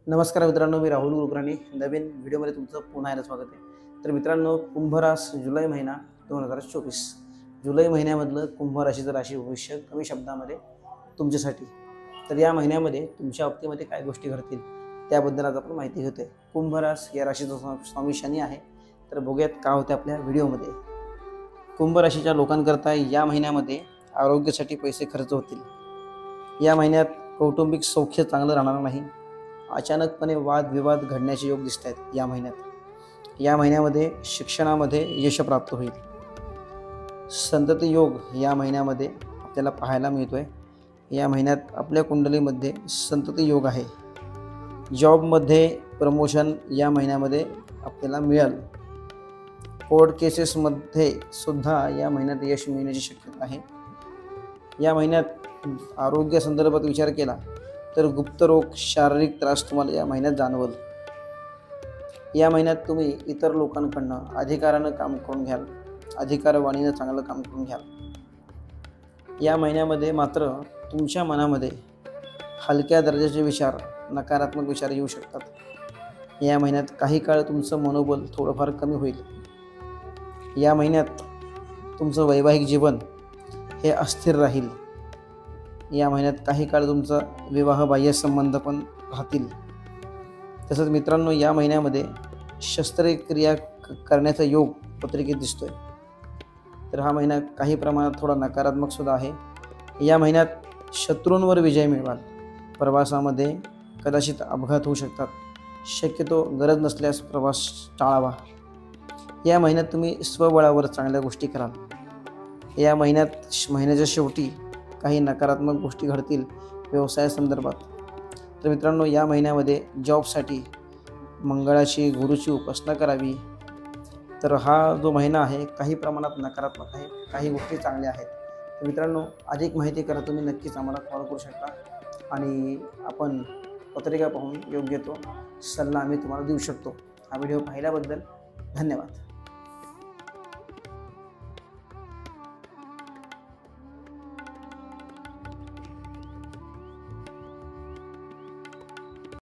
नमस्कार मित्रांनो, मी राहुल कुलकर्णी नवीन व्हिडिओमध्ये तुमचं पुन्हा एकदा स्वागत आहे। तर मित्रांनो, कुंभ राशी जुलै महिना 2024 जुलै महिन्यामधलं कुंभ राशीचं राशी भविष्य कमी शब्दामध्ये तुमच्यासाठी। तर या महिन्यामध्ये तुमच्या बाबतीमध्ये काय गोष्टी घडतील त्याबद्दल आज आपण माहिती घेतोय। कुंभ रास या राशीचा स्वामी शनी आहे। तर बघूयात काय होते आपल्या व्हिडिओमध्ये। कुंभ राशीच्या लोकांकरता या महिन्यामध्ये आरोग्यासाठी पैसे खर्च होतील। या महिन्यात कौटुंबिक सौख्य चांगलं राहणार नाही। अचानकपणे वादविवाद घडण्याचे योग दिसत आहेत या महिन्यामध्ये शिक्षणामध्ये यश प्राप्त होईल। संतती योग या महिन्यामध्ये आपल्याला पाहायला मिळतोय। या महिन्यात आपल्या कुंडलीमध्ये संतती योग आहे। जॉबमध्ये प्रमोशन या महिन्यामध्ये आपल्याला मिळेल। कोर्ट केसेसमध्ये सुद्धा या महिन्यात यश मिळण्याची शक्यता आहे। या महिन्यात आरोग्यासंदर्भात विचार केला तर गुप्त रोग, शारीरिक त्रास तुम्हाला या महिन्यात जाणवेल। या महिन्यात तुम्ही इतर लोकांकडून अधिकारानं काम करून घ्याल, अधिकारवाणीनं चांगलं काम करून घ्याल। या महिन्यामध्ये मात्र तुमच्या मनामध्ये हलक्या दर्जाचे विचार, नकारात्मक विचार येऊ शकतात। या महिन्यात काही काळ तुमचं मनोबल थोडंफार कमी होईल। या महिन्यात तुमचं वैवाहिक जीवन हे अस्थिर राहील। या महिन्यात काही काळ तुमचा विवाहबाह्य संबंध पण राहतील। तसंच मित्रांनो, या महिन्यामध्ये शस्त्रक्रिया करण्याचा योग पत्रिकेत दिसतोय। तर हा महिना काही प्रमाणात थोडा नकारात्मक सुद्धा आहे। या महिन्यात शत्रूंवर विजय मिळवाल। प्रवासामध्ये कदाचित अपघात होऊ शकतात। शक्यतो गरज नसल्यास प्रवास टाळावा। या महिन्यात तुम्ही स्वबळावर चांगल्या गोष्टी कराल। या महिन्याच्या शेवटी काही नकारात्मक गोष्टी घडतील व्यवसायासंदर्भात। तर मित्रांनो, या महिन्यामध्ये जॉबसाठी मंगळाची, गुरुची उपासना करावी। तर हा जो महिना आहे काही प्रमाणात नकारात्मक आहे, काही गोष्टी चांगल्या आहेत। तर मित्रांनो, अधिक माहिती करा तुम्ही नक्कीच आम्हाला कॉल करू शकता आणि आपण पत्रिका पाहून योग्य तो सल्ला आम्ही तुम्हाला देऊ शकतो। हा व्हिडिओ पाहिल्याबद्दल धन्यवाद।